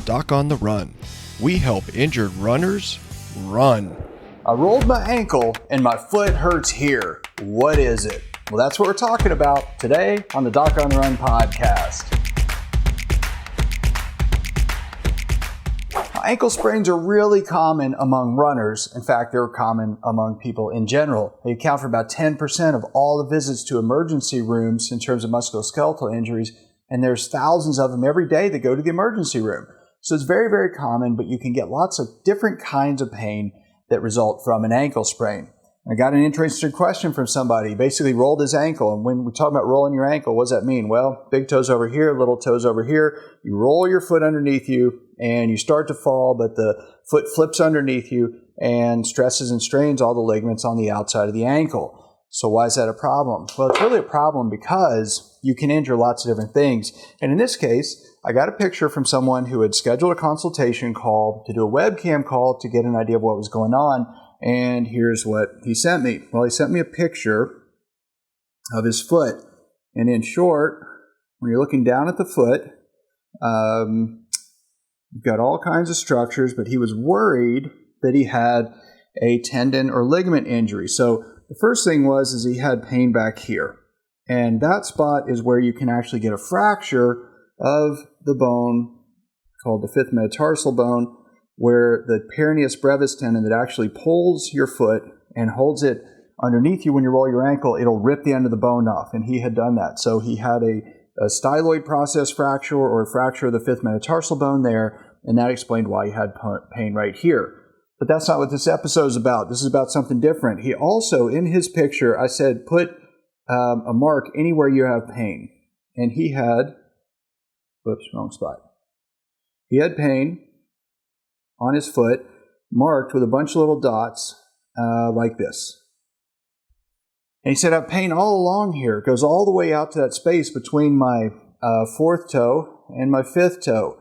Doc on the Run. We help injured runners run. I rolled my ankle and my foot hurts here. What is it? Well, that's what we're talking about today on the Doc on the Run podcast. Ankle sprains are really common among runners. In fact, they're common among people in general. They account for about 10% of all the visits to emergency rooms in terms of musculoskeletal injuries, and there's thousands of them every day that go to the emergency room. So it's very, very common, but you can get lots of different kinds of pain that result from an ankle sprain. I got an interesting question from somebody. He basically rolled his ankle, and when we talk about rolling your ankle, what does that mean? Well, big toes over here, little toes over here. You roll your foot underneath you, and you start to fall, but the foot flips underneath you and stresses and strains all the ligaments on the outside of the ankle. So why is that a problem? Well, it's really a problem because you can injure lots of different things. And in this case, I got a picture from someone who had scheduled a consultation call to do a webcam call to get an idea of what was going on. And here's what he sent me. Well, he sent me a picture of his foot. And in short, when you're looking down at the foot, you've got all kinds of structures, but he was worried that he had a tendon or ligament injury. So the first thing is he had pain back here. And that spot is where you can actually get a fracture of the bone called the fifth metatarsal bone, where the peroneus brevis tendon that actually pulls your foot and holds it underneath you when you roll your ankle, it'll rip the end of the bone off. And he had done that. So he had a styloid process fracture or a fracture of the fifth metatarsal bone there, and that explained why he had pain right here. But that's not what this episode is about. This is about something different. He also, in his picture, I said, put a mark anywhere you have pain. And he had, wrong spot. He had pain on his foot, marked with a bunch of little dots like this. And he said, I have pain all along here. It goes all the way out to that space between my fourth toe and my fifth toe.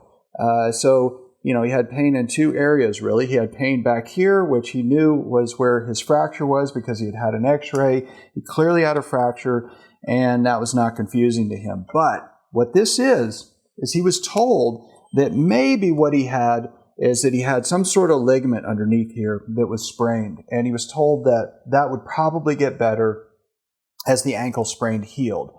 He had pain in two areas, really. He had pain back here, which he knew was where his fracture was because he had had an x-ray. He clearly had a fracture, and that was not confusing to him. But what this is he was told that maybe what he had is that he had some sort of ligament underneath here that was sprained. And he was told that that would probably get better as the ankle sprain healed.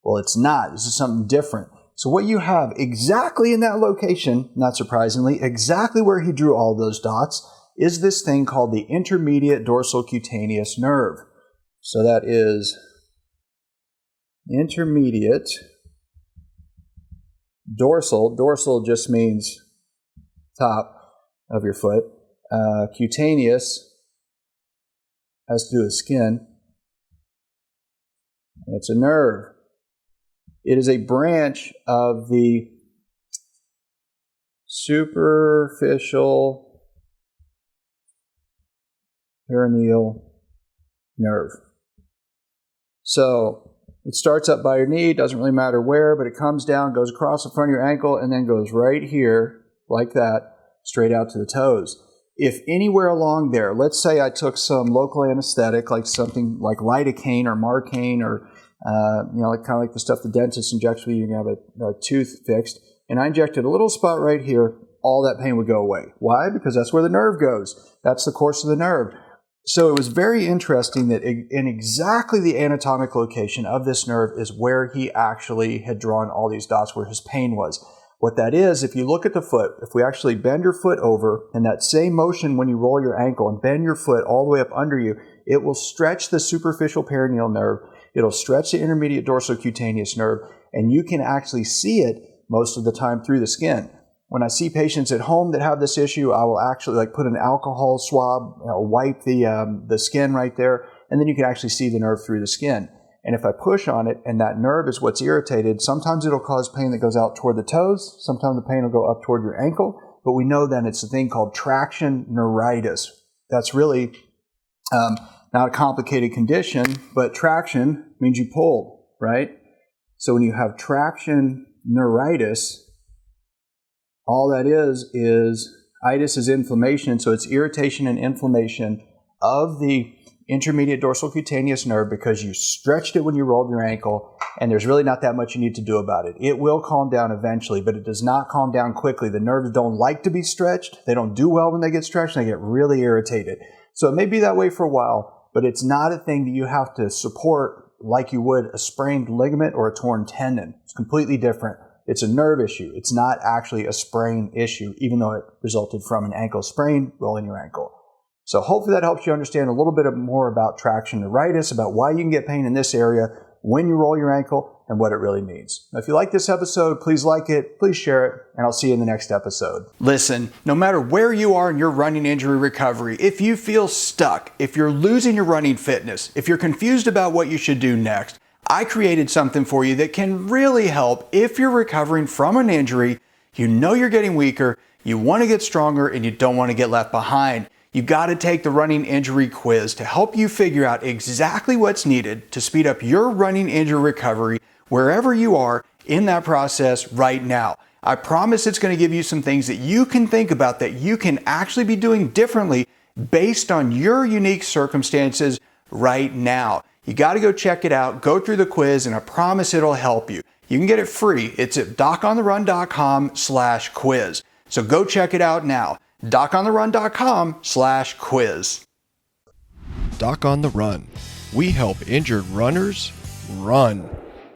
Well, it's not. This is something different. So what you have exactly in that location, not surprisingly, exactly where he drew all those dots, is this thing called the intermediate dorsal cutaneous nerve. So that is intermediate dorsal. Dorsal just means top of your foot. Cutaneous has to do with skin. It's a nerve. It is a branch of the superficial peroneal nerve. So it starts up by your knee, doesn't really matter where, but it comes down, goes across the front of your ankle, and then goes right here, like that, straight out to the toes. If anywhere along there, let's say I took some local anesthetic, like something like lidocaine or marcaine or kind of like the stuff the dentist injects when you have a tooth fixed, and I injected a little spot right here, all that pain would go away. Why? Because that's where the nerve goes. That's the course of the nerve. So it was very interesting that in exactly the anatomic location of this nerve is where he actually had drawn all these dots where his pain was. What that is, if you look at the foot, if we actually bend your foot over, and that same motion when you roll your ankle and bend your foot all the way up under you, it will stretch the superficial peroneal nerve. It'll stretch the intermediate dorsal cutaneous nerve, and you can actually see it most of the time through the skin. When I see patients at home that have this issue, I will actually put an alcohol swab, wipe the skin right there, and then you can actually see the nerve through the skin. And if I push on it and that nerve is what's irritated, sometimes it'll cause pain that goes out toward the toes, sometimes the pain will go up toward your ankle, but we know then it's a thing called traction neuritis. That's really not a complicated condition, but traction means you pull, right? So when you have traction neuritis, all that is itis is inflammation, so it's irritation and inflammation of the intermediate dorsal cutaneous nerve because you stretched it when you rolled your ankle, and there's really not that much you need to do about it. It will calm down eventually, but it does not calm down quickly. The nerves don't like to be stretched. They don't do well when they get stretched, and they get really irritated. So it may be that way for a while, but it's not a thing that you have to support like you would a sprained ligament or a torn tendon. It's completely different. It's a nerve issue. It's not actually a sprain issue, even though it resulted from an ankle sprain rolling your ankle. So hopefully that helps you understand a little bit more about traction neuritis, about why you can get pain in this area when you roll your ankle, and what it really means. Now, if you like this episode, please like it, please share it, and I'll see you in the next episode. Listen, no matter where you are in your running injury recovery, if you feel stuck, if you're losing your running fitness, if you're confused about what you should do next, I created something for you that can really help if you're recovering from an injury, you know you're getting weaker, you want to get stronger, and you don't want to get left behind. You got to take the running injury quiz to help you figure out exactly what's needed to speed up your running injury recovery wherever you are in that process right now. I promise it's going to give you some things that you can think about that you can actually be doing differently based on your unique circumstances right now. You got to go check it out, go through the quiz, and I promise it'll help you. You can get it free. It's at docontherun.com/quiz. So go check it out now. docontherun.com/quiz. Doc on the Run. We help injured runners run.